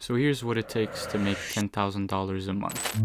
So here's what it takes to make $10,000 a month.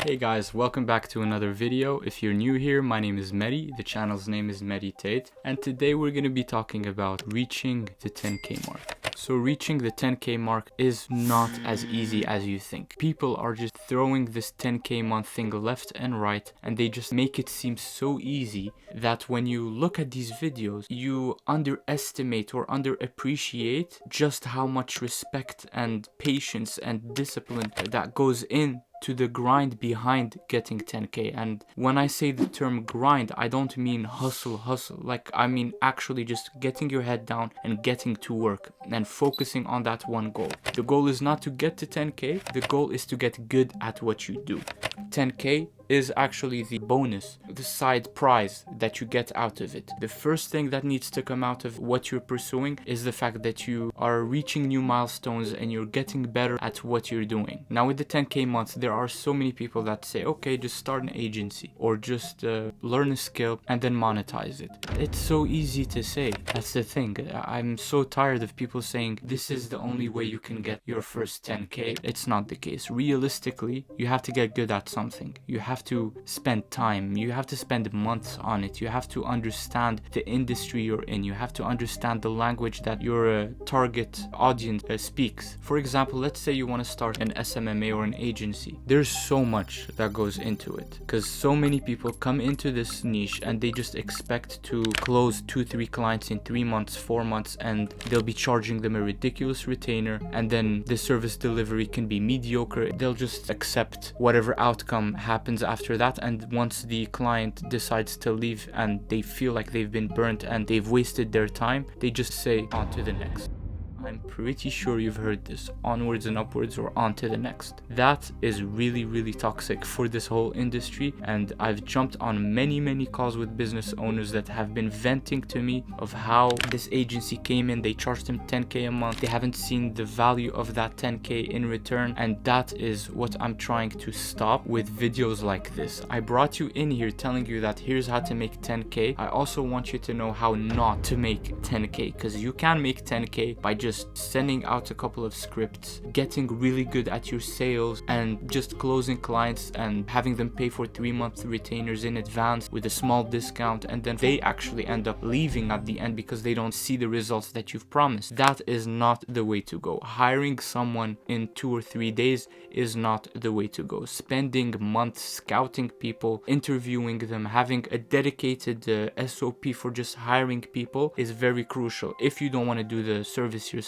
Hey guys, welcome back to another video. If you're new here, my name is Mehdi, the channel's name is Mehditate, and today we're going to be talking about reaching the 10k mark. So reaching the 10k mark is not as easy as you think. People are just throwing this 10k month thing left and right, and they just make it seem so easy that when you look at these videos, you underestimate or underappreciate just how much respect and patience and discipline that goes in to the grind behind getting 10k. And when I say the term grind, I don't mean hustle, like I mean actually just getting your head down and getting to work and focusing on that one goal. The goal is not to get to 10k, the goal is to get good at what you do. 10k is actually the bonus, the side prize that you get out of it. The first thing that needs to come out of what you're pursuing is the fact that you are reaching new milestones and you're getting better at what you're doing. Now with the 10k month, there are so many people that say, okay, just start an agency or just learn a skill and then monetize it. It's so easy to say. That's the thing. I'm so tired of people saying this is the only way you can get your first 10k. It's not the case. Realistically, you have to get good at something. You have to spend time, you have to spend months on it, you have to understand the industry you're in, you have to understand the language that your target audience speaks. For example, let's say you want to start an SMMA or an agency. There's so much that goes into it because so many people come into this niche and they just expect to close 2-3 clients in 3 months, 4 months, and they'll be charging them a ridiculous retainer, and then the service delivery can be mediocre. They'll just accept whatever outcome happens after that, and once the client decides to leave and they feel like they've been burnt and they've wasted their time, they just say on to the next. I'm pretty sure you've heard this, onwards and upwards or on to the next. That is really toxic for this whole industry, and I've jumped on many calls with business owners that have been venting to me of how this agency came in, they charged them 10k a month, they haven't seen the value of that 10k in return, and that is what I'm trying to stop with videos like this. I brought you in here telling you that here's how to make 10k. I also want you to know how not to make 10k, because you can make 10k by just sending out a couple of scripts, getting really good at your sales, and just closing clients and having them pay for 3-month retainers in advance with a small discount, and then they actually end up leaving at the end because they don't see the results that you've promised. That is not the way to go. Hiring someone in 2 or 3 days is not the way to go. Spending months scouting people, interviewing them, having a dedicated SOP for just hiring people is very crucial if you don't want to do the service yourself.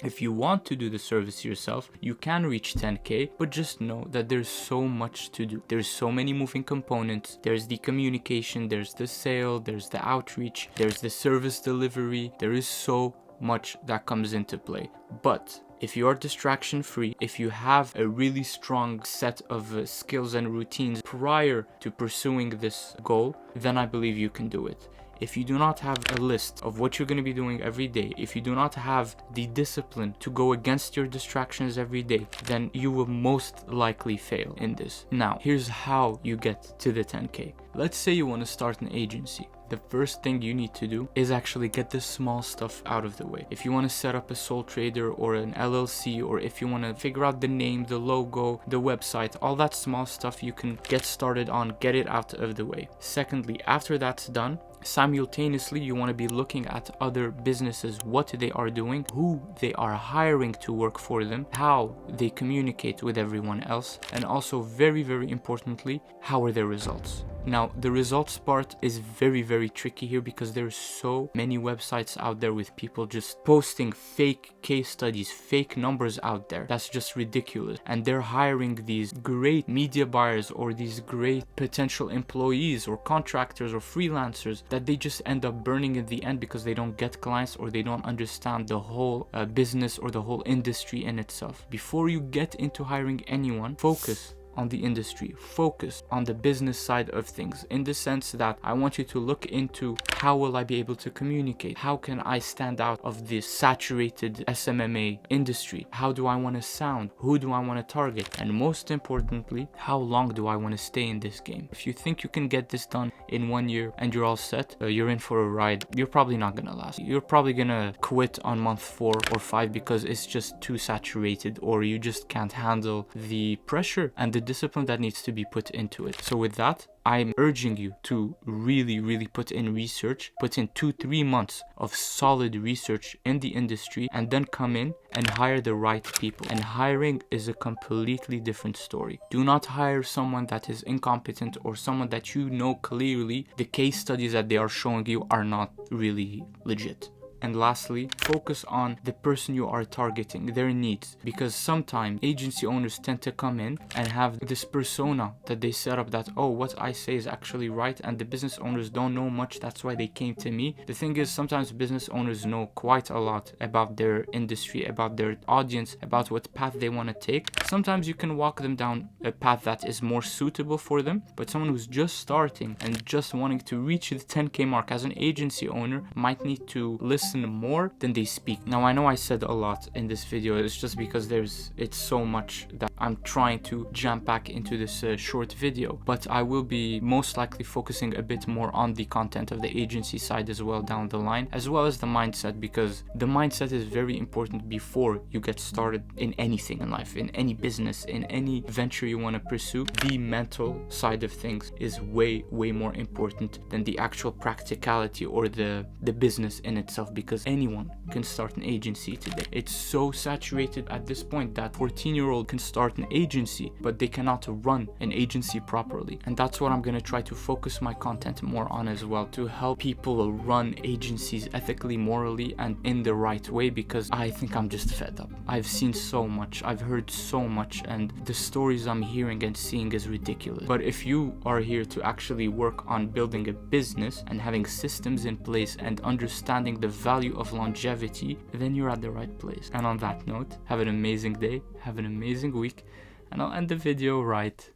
If you want to do the service yourself, you can reach 10k, but just know that there's so much to do. There's so many moving components. There's the communication, there's the sale, there's the outreach, there's the service delivery. There is so much that comes into play. But if you are distraction free, if you have a really strong set of skills and routines prior to pursuing this goal, then I believe you can do it. If you do not have a list of what you're going to be doing every day, if you do not have the discipline to go against your distractions every day, then you will most likely fail in this. Now, here's how you get to the 10k. Let's say you want to start an agency. The first thing you need to do is actually get the small stuff out of the way. If you want to set up a sole trader or an LLC, or if you want to figure out the name, the logo, the website, all that small stuff you can get started on, get it out of the way. Secondly, after that's done, simultaneously you want to be looking at other businesses, what they are doing, who they are hiring to work for them, how they communicate with everyone else, and also very importantly, how are their results. Now, the results part is very tricky here because there's so many websites out there with people just posting fake case studies, fake numbers out there. That's just ridiculous. And they're hiring these great media buyers or these great potential employees or contractors or freelancers that they just end up burning in the end because they don't get clients or they don't understand the whole business or the whole industry in itself. Before you get into hiring anyone, focus on the industry, focus on the business side of things, in the sense that I want you to look into how will I be able to communicate? How can I stand out of this saturated SMMA industry? How do I want to sound? Who do I want to target? And most importantly, how long do I want to stay in this game? If you think you can get this done in 1 year and you're all set, you're in for a ride. You're probably not gonna last. You're probably gonna quit on month 4 or 5 because it's just too saturated, or you just can't handle the pressure and the discipline that needs to be put into it. So with that, I'm urging you to really put in research, put in 2-3 months of solid research in the industry, and then come in and hire the right people. And hiring is a completely different story. Do not hire someone that is incompetent or someone that you know clearly the case studies that they are showing you are not really legit. And lastly, focus on the person you are targeting, their needs, because sometimes agency owners tend to come in and have this persona that they set up that, oh, what I say is actually right, and the business owners don't know much, that's why they came to me. The thing is, sometimes business owners know quite a lot about their industry, about their audience, about what path they want to take. Sometimes you can walk them down a path that is more suitable for them, but someone who's just starting and just wanting to reach the 10K mark as an agency owner might need to listen more than they speak. Now, I know I said a lot in this video. It's just because it's so much that I'm trying to jam pack into this short video, but I will be most likely focusing a bit more on the content of the agency side as well down the line, as well as the mindset, because the mindset is very important before you get started in anything in life, in any business, in any venture you want to pursue. The mental side of things is way more important than the actual practicality or the business in itself, because anyone can start an agency today. It's so saturated at this point that 14-year-old can start an agency, but they cannot run an agency properly. And that's what I'm going to try to focus my content more on as well, to help people run agencies ethically, morally, and in the right way, because I think I'm just fed up. I've seen so much, I've heard so much, and the stories I'm hearing and seeing is ridiculous. But if you are here to actually work on building a business and having systems in place and understanding the value of longevity, then you're at the right place. And on that note, have an amazing day, have an amazing week, and I'll end the video right